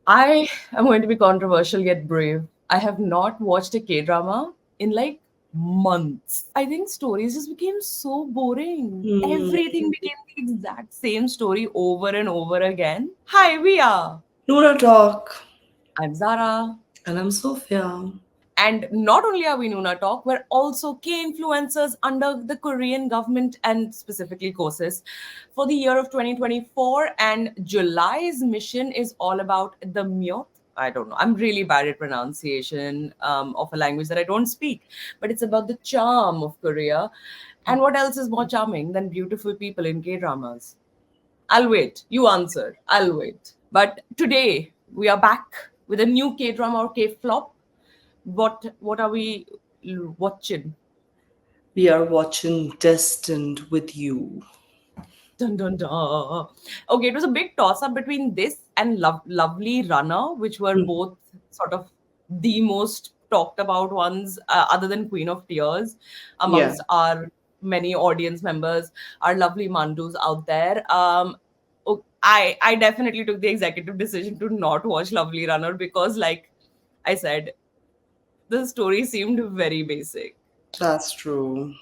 I am going to be controversial yet brave. I have not watched a K drama in like months. I think stories just became so boring. Hmm. Everything became the exact same story over and over again. Hi, we are. NoonaTalk. I'm Zara. And I'm Sophia. And not only are we NoonaTalk, we're also K influencers under the Korean government and specifically courses for the year of 2024. And July's mission is all about the Meot. I don't know. I'm really bad at pronunciation of a language that I don't speak, but it's about the charm of Korea. And what else is more charming than beautiful people in K dramas? I'll wait. You answer. I'll wait. But today we are back with a new K drama or K flop. What are we watching? We are watching Destined With You. Dun dun dun. Okay, it was a big toss up between this and Lovely Runner, which were Hmm. both sort of the most talked about ones, other than Queen of Tears, Yeah. amongst our many audience members, our lovely Mandus out there. I definitely took the executive decision to not watch Lovely Runner because, like I said, the story seemed very basic. That's true.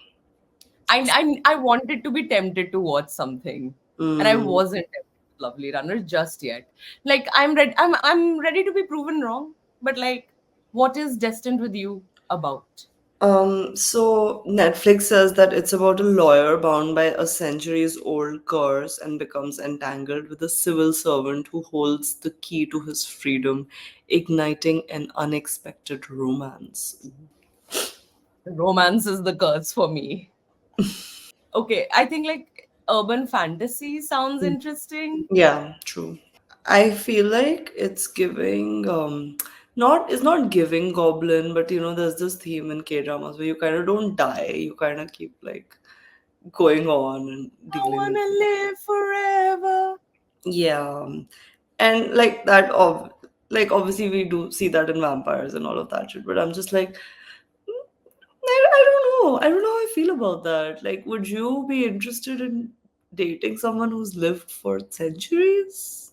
I wanted to be tempted to watch something, and I Mm. wasn't tempted with Lovely Runner just yet. Like I'm ready. I'm ready to be proven wrong. But like, what is Destined with You about? So Netflix says that it's about a lawyer bound by a centuries old curse and becomes entangled with a civil servant who holds the key to his freedom, igniting an unexpected romance. Romance is the curse for me. Okay, I think like urban fantasy sounds interesting. Yeah, true. I feel like it's giving not it's not giving goblin, but there's this theme in K dramas where you kind of don't die, you kind of keep like going on and I dealing with wanna it. live forever. Yeah. And like that like obviously we do see that in vampires and all of that shit, but I'm just like I don't know. I don't know how I feel about that. Like, would you be interested in dating someone who's lived for centuries?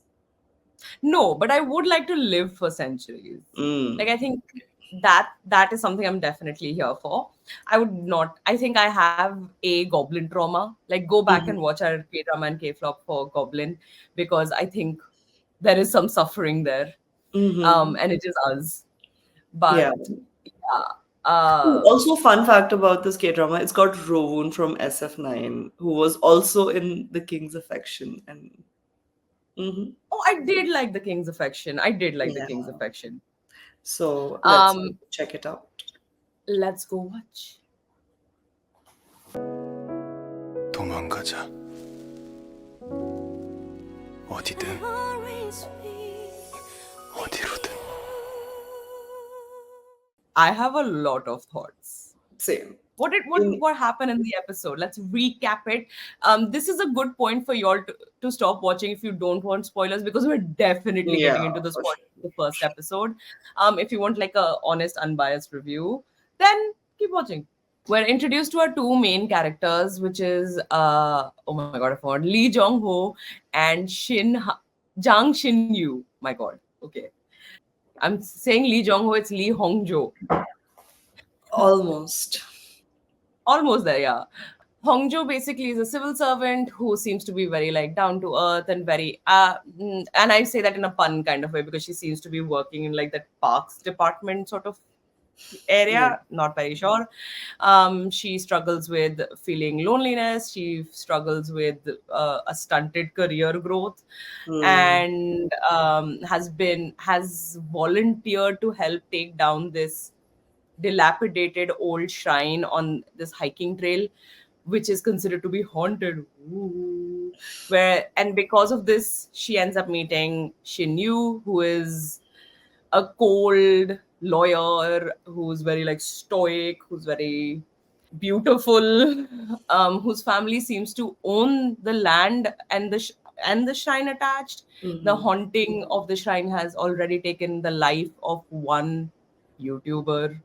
No, but I would like to live for centuries. Mm. Like I think that is something I'm definitely here for. I would not. I think I have a goblin trauma. Like go back and watch our K drama and K flop for goblin because I think there is some suffering there, Mm-hmm. and it is us. Yeah. But yeah, Ooh, also, fun fact about this K drama, it's got Rowoon from SF9, who was also in The King's Affection, and mhm. oh, I did like the King's Affection. I did like the Yeah. King's Affection. So let's Um, check it out. let's go watch. 도망가자. 어디든 어디로든. I have a lot of thoughts. Same. In, What happened in the episode? Let's recap it. This is a good point for y'all to stop watching if you don't want spoilers because we're definitely getting yeah, into the for spoilers sure. of the first episode. If you want like a honest, unbiased review, then keep watching. We're introduced to our two main characters, which is oh my god, I forgot Lee Jong Ho and Jang Shin Yu. My god, okay, I'm saying Lee Jong Ho. It's Lee Hong Jo. Almost. Almost there, yeah. Hongjo basically is a civil servant who seems to be very like down to earth and very and I say that in a pun kind of way because she seems to be working in like that parks department sort of Yeah. area, not very sure. She struggles with feeling loneliness, she struggles with a stunted career growth, Hmm. and has volunteered to help take down this dilapidated old shrine on this hiking trail, which is considered to be haunted. Ooh. Where and because of this, she ends up meeting Shin Yu, who is a cold lawyer who's very like stoic, who's very beautiful, whose family seems to own the land and and the shrine attached. The Hmm. haunting of the shrine has already taken the life of one YouTuber.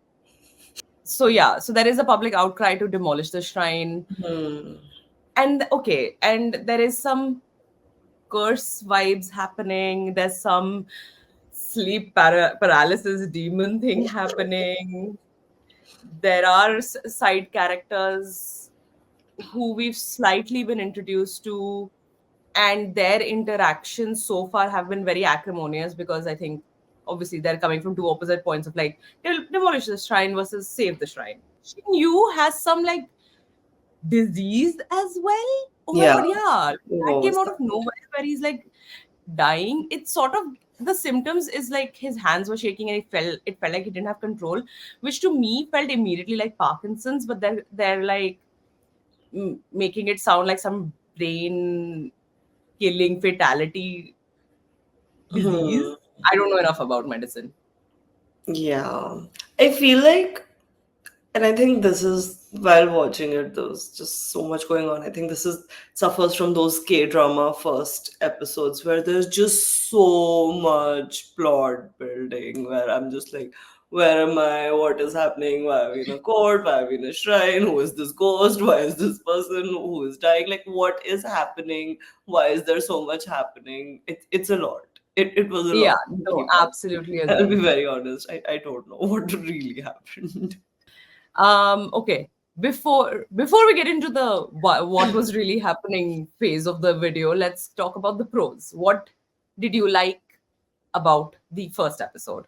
So yeah, so there is a public outcry to demolish the shrine, Hmm. and okay, and there is some curse vibes happening. There's some sleep paralysis demon thing happening. There are side characters who we've slightly been introduced to, and their interactions so far have been very acrimonious because I think obviously they're coming from two opposite points of like demolish the shrine versus save the shrine. Shin Yu has some like disease as well. Oh my Yeah. god, yeah. What That came was out that? of nowhere where he's like dying. It's sort of the symptoms is like his hands were shaking and it felt like he didn't have control, which to me felt immediately like Parkinson's, but they're like making it sound like some brain killing fatality disease. Hmm. I don't know enough about medicine. Yeah. I feel like, and I think this is while watching it, there's just so much going on. I think this is suffers from those K drama first episodes where there's just so much plot building where I'm just like, where am I? What is happening? Why are we in a court? Why are we in a shrine? Who is this ghost? Why is this person who is dying? Like, what is happening? Why is there so much happening? It's a lot. It was a Yeah, lot to no, keep up. absolutely I'll be agree. very honest. I don't know what really happened. Okay. Before we get into the what was really happening phase of the video, let's talk about the pros. What did you like about the first episode?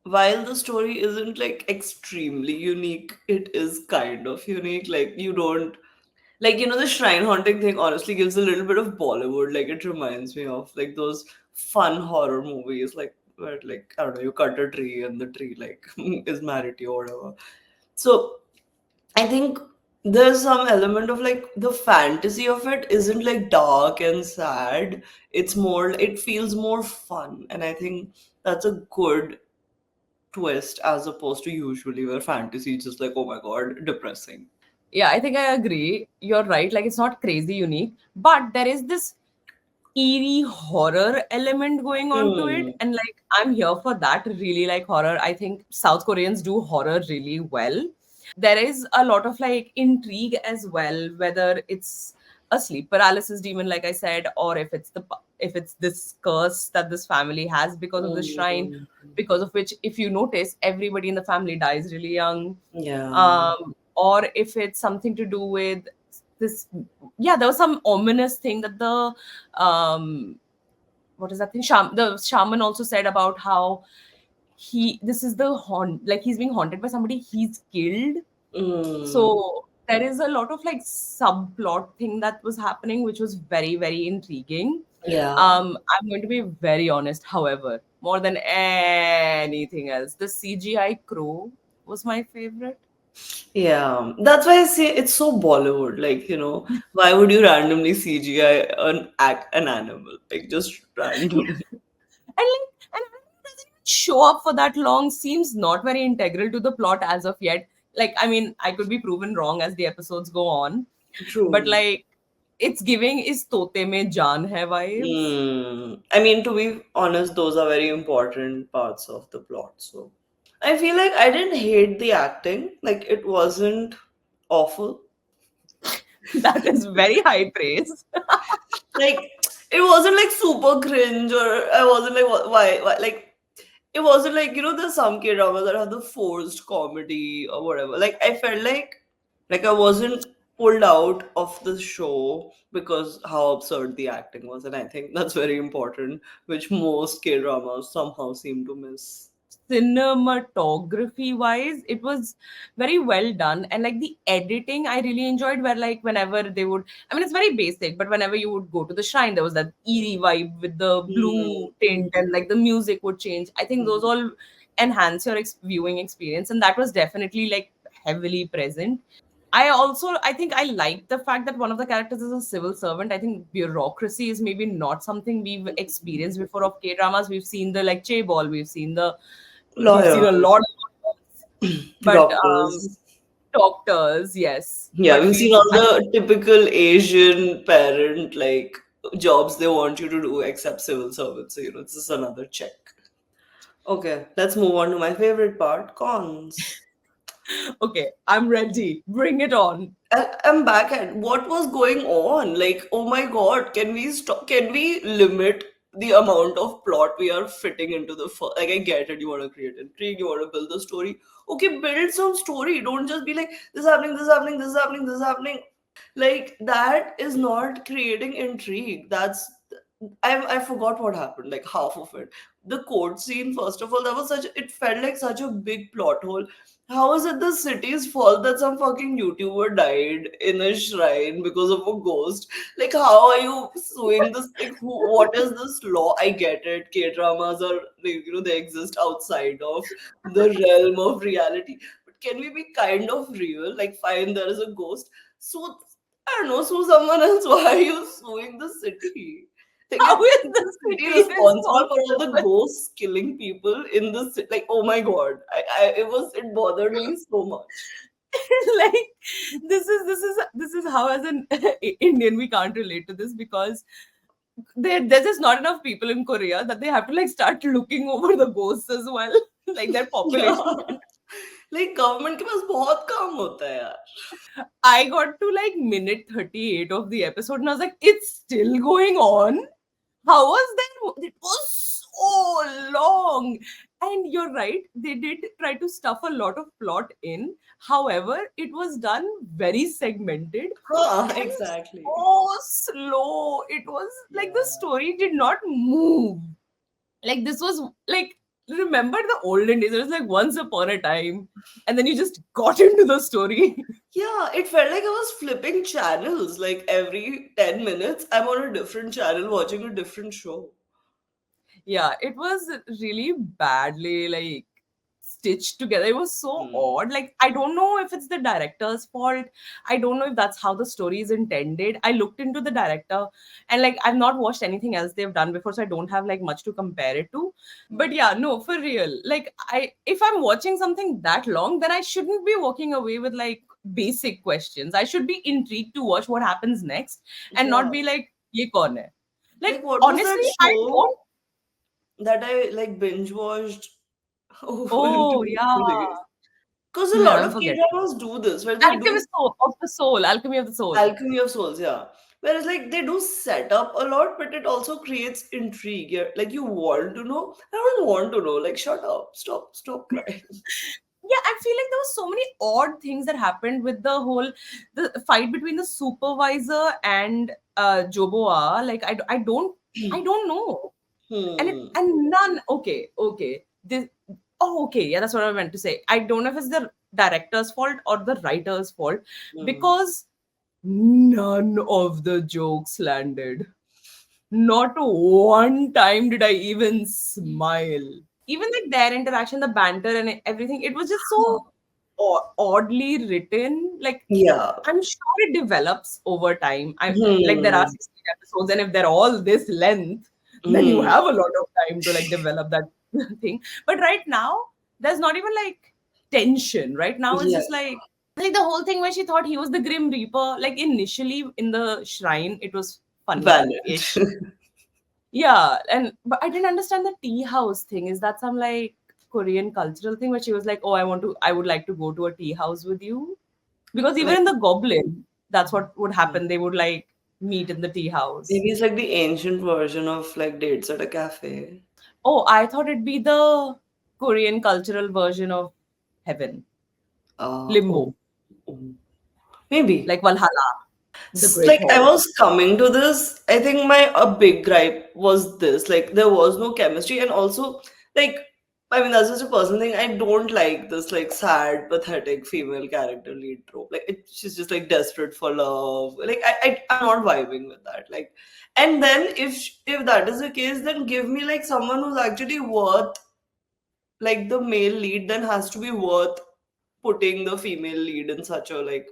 While the story isn't like extremely unique, it is kind of unique. Like, you don't like, the shrine haunting thing honestly gives a little bit of Bollywood. Like, it reminds me of like those fun horror movies, like where, like, I don't know, you cut a tree and the tree like is married to you or whatever. So I think there's some element of like the fantasy of it isn't like dark and sad. It's more, it feels more fun. And I think that's a good twist as opposed to usually where fantasy is just like, oh my god, depressing. Yeah, I think I agree. You're right. Like it's not crazy unique, but there is this eerie horror element going on to it, Hmm. and like I'm here for that. Really like horror. I think South Koreans do horror really well. There is a lot of like intrigue as well, whether it's a sleep paralysis demon like I said, or if it's this curse that this family has because of the shrine, Hmm. because of which if you notice everybody in the family dies really young. Yeah. Or if it's something to do with this, yeah, there was some ominous thing that the what is that thing, the shaman also said about how this is the haunt, like he's being haunted by somebody he's killed. Hmm. So there is a lot of like subplot thing that was happening, which was very, very intriguing. Yeah. I'm going to be very honest, however, more than anything else, the CGI crow was my favorite. Yeah. That's why I say it's so Bollywood. Like, why would you randomly CGI an animal? Like, just random. And it doesn't even show up for that long, seems not very integral to the plot as of yet. Like, I mean, I could be proven wrong as the episodes go on, but True. like it's giving is tote mein jaan hai vibes. I mean, to be honest, those are very important parts of the plot. So I feel like I didn't hate the acting. Like, it wasn't awful. That is very high praise. Like, it wasn't like super cringe, or I wasn't like, why? Like, it wasn't like, there's some K dramas that have the forced comedy or whatever. Like, I felt like I wasn't pulled out of the show because how absurd the acting was. And I think that's very important, which most K dramas somehow seem to miss. Cinematography wise, it was very well done, and like the editing I really enjoyed, where like whenever they would, I mean it's very basic, but whenever you would go to the shrine there was that eerie vibe with the Hmm. blue tint and like the music would change. I think those all enhance your viewing experience, and that was definitely like heavily present. I think I like the fact that one of the characters is a civil servant. I think bureaucracy is maybe not something we've experienced before of K dramas. We've seen the like chaebol, we've seen a lot Lawyers, of, but doctors. doctors, yes. Yeah, But we've seen all I think the typical Asian parent like jobs they want you to do except civil service. So, this is another check. Okay, let's move on to my favorite part, cons. okay, I'm ready. Bring it on. I'm back at what was going on. Like, oh my god, can we stop? Can we limit? the amount of plot we are fitting into the like, I get it, you want to create intrigue, you want to build the story. Okay, build some story. Don't just be like, this is happening, this is happening, this is happening, this is happening. Like, that is not creating intrigue. That's, I forgot what happened, like half of it. The court scene, first of all, that was such, it felt like such a big plot hole. How is it the city's fault that some fucking YouTuber died in a shrine because of a ghost? Like, how are you suing this? Like, what is this law? I get it. K dramas are, like, they exist outside of the realm of reality. But can we be kind of real? Like, fine, there is a ghost. So, I don't know, sue someone else. Why are you suing the city? Like, How is is the the city city responsible for all the responsible? ghosts killing people in the city? Like, oh my god, it bothered me so much. Like, this is how, as an Indian, we can't relate to this, because there's just not enough people in Korea that they have to like start looking over the ghosts as well. Like, their Yeah, population can't. like government के पास बहुत काम होता है यार. I got to like minute 38 of the episode and I was like, it's still going on. How was that? It was so long. And you're right, they did try to stuff a lot of plot in. However, it was done very segmented हाँ, and exactly. so slow. It was like the Yeah. story did not move. Like, this was like, remember the olden days? It was like once upon a time, and then you just got into the story. Yeah, it felt like I was flipping channels. Like every 10 minutes, I'm on a different channel watching a different show. Yeah, it was really badly like stitched together. It was so Hmm. odd. Like, I don't know if it's the director's fault. I don't know if that's how the story is intended. I looked into the director, and like, I've not watched anything else they've done before, so I don't have like much to compare it to. But yeah, no, for real. Like, if I'm watching something that long, then I shouldn't be walking away with like basic questions. I should be intrigued to watch what happens next and not Yeah. be like, ye kaun hai? Like, Like, what was that honestly, I show don't. that I like binge watched in Oh, two yeah. days? Because a Yeah, lot I'm of K forgetting. dramas do this, where they do Alchemy of the Soul. alchemy of souls, yeah. Whereas, like, they do set up a lot, but it also creates intrigue. Like, you want to know. I don't want to know. Like, shut up. Stop crying. Yeah, I feel like there were so many odd things that happened with the fight between the supervisor and Joboa. Like, I don't know. Hmm. And none. Okay. This. Oh, okay. Yeah, that's what I meant to say. I don't know if it's the director's fault or the writer's fault, Hmm. because none of the jokes landed. Not one time did I even smile. Even like their interaction, the banter and everything, it was just so oddly written. Like, Yeah. I'm sure it develops over time. I like, there are Hmm. 16 episodes, and if they're all this length, then you Hmm. have a lot of time to like develop that thing. But right now, there's not even like tension. Right now, it's Yeah. just like the whole thing where she thought he was the Grim Reaper. Like, initially in the shrine, it was Valid. funny-ish. Yeah, and but I didn't understand the tea house thing. Is that some like Korean cultural thing where she was like, "Oh, I would like to go to a tea house with you," because even Like, in the Goblin, that's what would happen. They would like meet in the tea house. maybe it's like the ancient version of like dates at a cafe. Oh, I thought it'd be the Korean cultural version of heaven, Oh, limbo, oh. Maybe. like Valhalla, the Great Like, I Hall. was coming to this, I think my a big gripe was this, like there was no chemistry, and also, like, I mean, that's just a personal thing. I don't like this like sad pathetic female character lead trope. Like, she's just like desperate for love. Like, I'm not vibing with that. Like, and then if that is the case, then give me like someone who's actually worth, like, the male lead then has to be worth putting the female lead in such a, like,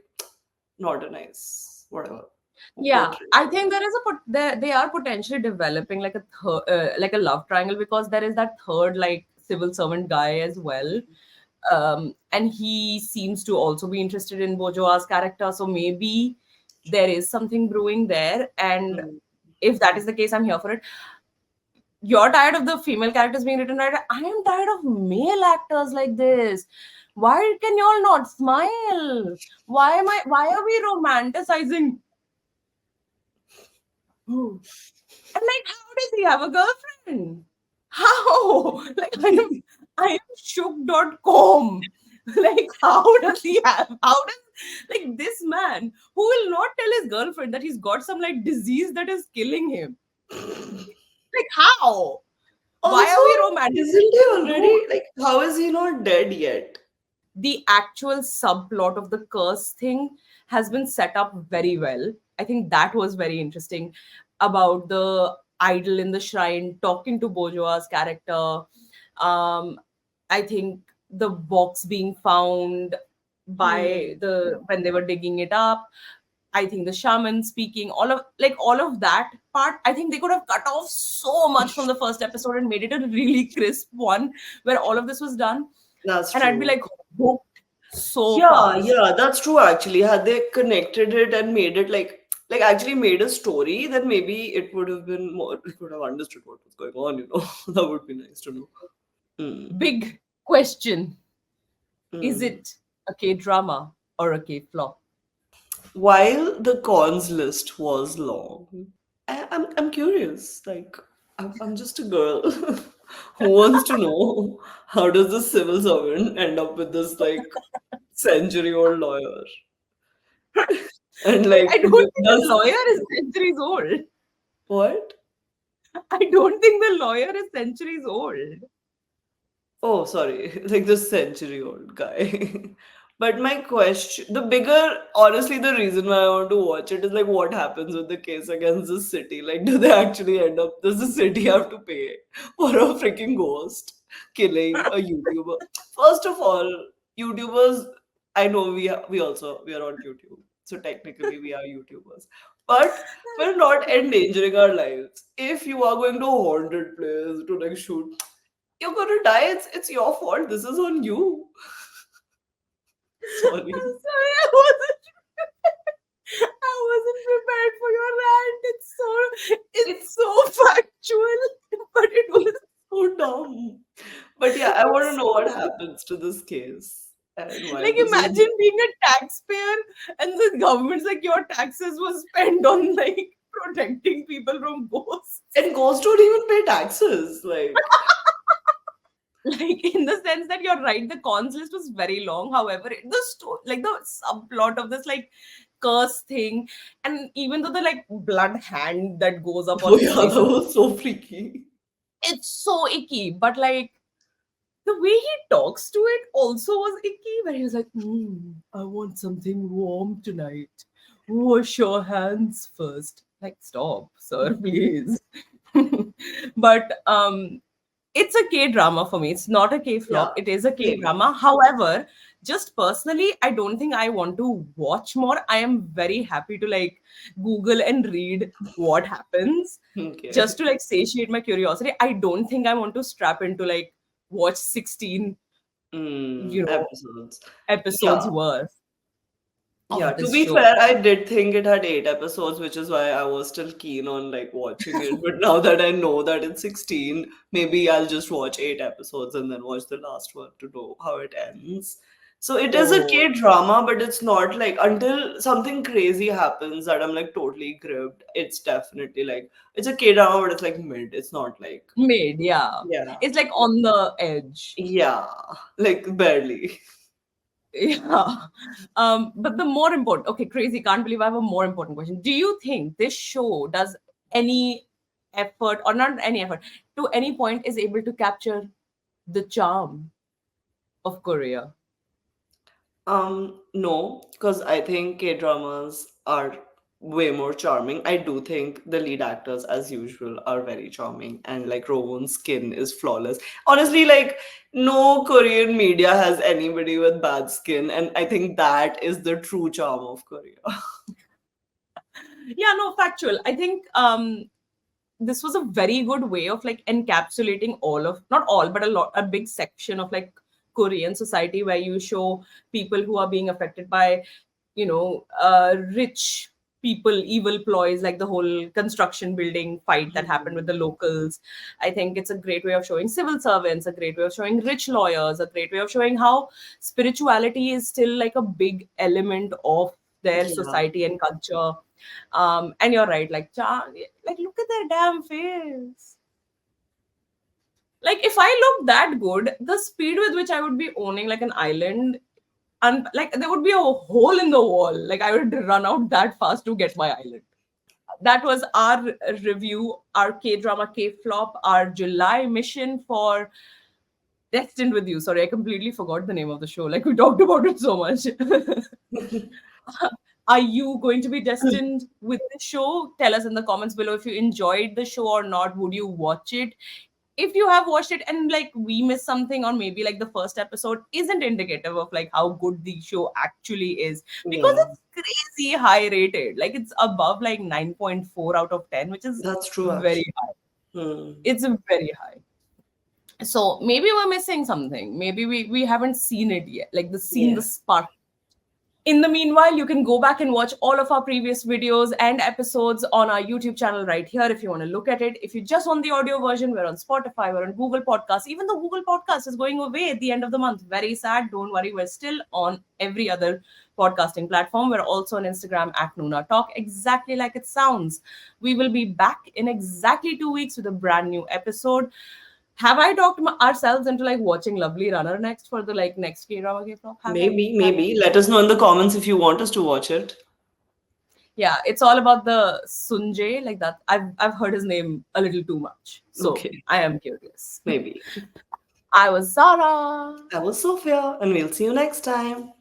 not a nice whatever Yeah, portrait. I think there is they are potentially developing like like a love triangle, because there is that third like civil servant guy as well, and he seems to also be interested in Bojoa's character. So maybe there is something brewing there, and Mm. if that is the case, I'm here for it. You're tired of the female characters being written right? I am tired of male actors like this. Why can y'all not smile? Why are we romanticizing Oh. And like, how does he have a girlfriend? How? Like, I am shook.com. Like, how does he have, how does, like, this man who will not tell his girlfriend that he's got some like disease that is killing him? Like, how? Why Also, are we romanticizing isn't he this dude? already like? How is he not dead yet? The actual subplot of the curse thing has been set up very well. I think that was very interesting about the idol in the shrine talking to Bourgeois' character. I think the box being found by Hmm. the when they were digging it up. I think the shaman speaking, all of that part, I think they could have cut off so much from the first episode and made it a really crisp one where all of this was done. That's And I'd be true. like hooked so Yeah, fast. yeah, that's true actually. Had they connected it and made it like actually made a story, then maybe it would have been more we could have understood what was going on, you know. That would be nice to know. Mm, Big question. Is mm. it a K drama or a K flop? While the cons list was long, I'm curious. Like I'm just a girl who wants to know how does the civil servant end up with this like century-old lawyer? And I like don't think the does lawyer is centuries old. what? I don't think the lawyer is centuries old. Oh, sorry, like the century-old guy. But my question, the bigger, honestly, the reason why I want to watch it is like what happens with the case against the city. Like, do they actually end up, does the city have to pay for a freaking ghost killing a YouTuber? First of all, YouTubers, I know we are on YouTube. So technically we are YouTubers. But we're not endangering our lives. If you are going to a haunted place to like shoot, you're gonna die. It's your fault. This is on you. Sorry. Sorry, I wasn't prepared for your rant. It's It's so factual, but it was so dumb. But yeah, I want to it's know what so happens to this case and why like this is. imagine being a taxpayer and the government's like your taxes was spent on like protecting people from ghosts. And ghosts don't even pay taxes. Like, Like in the sense that you're right, the cons list was very long. However, like the subplot of this like curse thing, and even though the like blood hand that goes up on oh his yeah, face, that was so freaky. it's so icky. But like the way he talks to it also was icky, where he was like, I want something warm tonight. Wash your hands first. Like, stop, sir, please. But it's a K drama for me. It's not a K Yeah, flop. It is a K same. drama. However, just personally, I don't think I want to watch more. I am very happy to like Google and read what happens just Okay. to like satiate my curiosity. I don't think I want to strap into like watch 16, Episodes. episodes Yeah. worth Yeah, of to this be show. fair, I did think it had 8 episodes, which is why I was still keen on like watching it. But now that I know that it's 16, maybe I'll just watch 8 episodes and then watch the last one to know how it ends. So it is a Oh, K-drama, but it's not like until something crazy happens that I'm like totally gripped. It's definitely like it's a K-drama, but it's like mid. It's not like made, yeah. yeah. It's like on the edge. Yeah, like barely. Yeah. But the more important, okay, crazy, can't believe I have a more important question. Do you think this show does any effort, or not any effort, to any point is able to capture the charm of Korea? No, because I think K-dramas are way more charming. I do think the lead actors, as usual, are very charming, and like Rowan's skin is flawless. Honestly, like no Korean media has anybody with bad skin, and I think that is the true charm of Korea. Yeah, no, factual. I think this was a very good way of like encapsulating all of, not all, but a big section of like Korean society, where you show people who are being affected by rich people evil ploys, like the whole construction building fight that happened with the locals. I think it's a great way of showing civil servants, a great way of showing rich lawyers, a great way of showing how spirituality is still like a big element of their Yeah. society and culture. And you're right, like like look at their damn face. Like if I look that good, the speed with which I would be owning like an island, and like there would be a hole in the wall. Like I would run out that fast to get my island. That was our review, our K drama K flop, our July mission for Destined with You. Sorry, I completely forgot the name of the show. Like we talked about it so much. Are you going to be destined with the show? Tell us in the comments below if you enjoyed the show or not. Would you watch it? If you have watched it and like we missed something, or maybe like the first episode isn't indicative of like how good the show actually is, because Yeah. it's crazy high rated. Like it's above like 9.4 out of 10, which is That's true, very actually. high. Hmm. It's very high. So maybe we're missing something. Maybe we haven't seen it yet. Like the Yeah. spark. In the meanwhile, you can go back and watch all of our previous videos and episodes on our YouTube channel right here if you want to look at it. If you just want the audio version, we're on Spotify, we're on Google Podcasts. Even the Google Podcast is going away at the end of the month. Very sad. Don't worry, we're still on every other podcasting platform. We're also on Instagram at NoonaTalk, exactly like it sounds. We will be back in exactly 2 weeks with a brand new episode. Have I talked ourselves into like watching Lovely Runner next for the like next K-drama K-pop? Have I? Maybe, Have I? maybe. Let us know in the comments if you want us to watch it. Yeah, it's all about the Sunjay, like that. I've heard his name a little too much, so Okay. I am curious. Maybe. I was Zara. I was Sophia, and we'll see you next time.